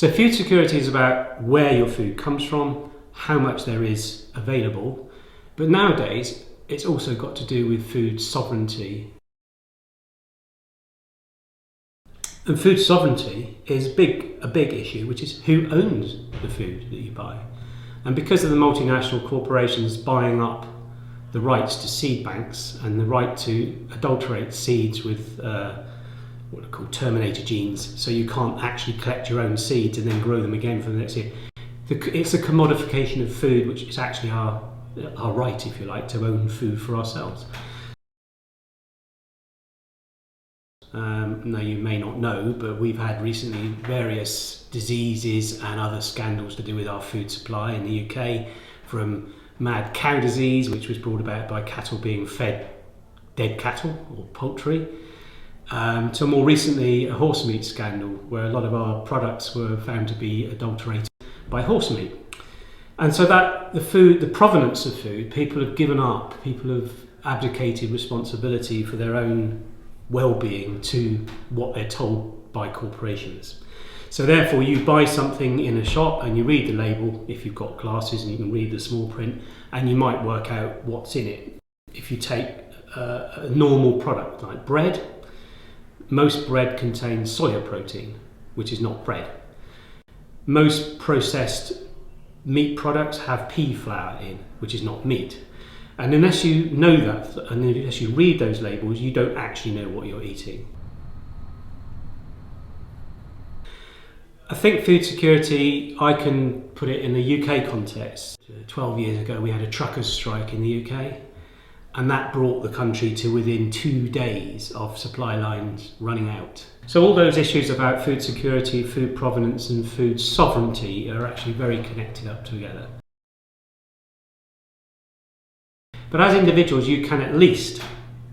So food security is about where your food comes from, how much there is available, but nowadays it's also got to do with food sovereignty. And food sovereignty is a big issue, which is who owns the food that you buy. And because of the multinational corporations buying up the rights to seed banks and the right to adulterate seeds with what are called terminator genes, so you can't actually collect your own seeds and then grow them again for the next year. It's a commodification of food, which is actually our right, if you like, to own food for ourselves. Now you may not know, but we've had recently various diseases and other scandals to do with our food supply in the UK, from mad cow disease, which was brought about by cattle being fed dead cattle or poultry, to more recently a horse meat scandal where a lot of our products were found to be adulterated by horse meat. And so that the provenance of food, people have given up, people have abdicated responsibility for their own well-being to what they're told by corporations. So therefore you buy something in a shop and you read the label, if you've got glasses and you can read the small print, and you might work out what's in it. If you take a normal product like bread, most bread contains soya protein, which is not bread. Most processed meat products have pea flour in, which is not meat. And unless you know that, and unless you read those labels, you don't actually know what you're eating. I think food security, I can put it in the UK context. 12 years ago we had a truckers' strike in the UK, and that brought the country to within 2 days of supply lines running out. So all those issues about food security, food provenance and food sovereignty are actually very connected up together. But as individuals, you can at least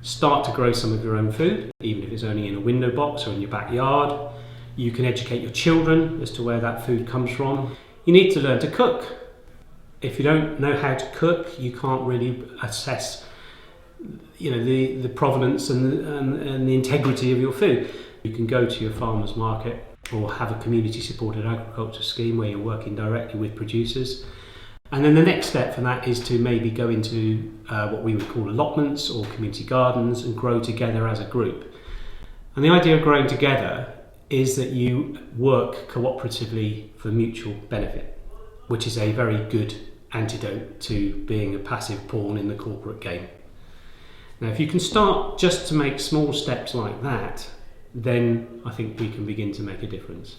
start to grow some of your own food, even if it's only in a window box or in your backyard. You can educate your children as to where that food comes from. You need to learn to cook. If you don't know how to cook, you can't really assess, the provenance and the integrity of your food. You can go to your farmer's market or have a community supported agriculture scheme where you're working directly with producers. And then the next step from that is to maybe go into what we would call allotments or community gardens and grow together as a group. And the idea of growing together is that you work cooperatively for mutual benefit, which is a very good antidote to being a passive pawn in the corporate game. Now, if you can start just to make small steps like that, then I think we can begin to make a difference.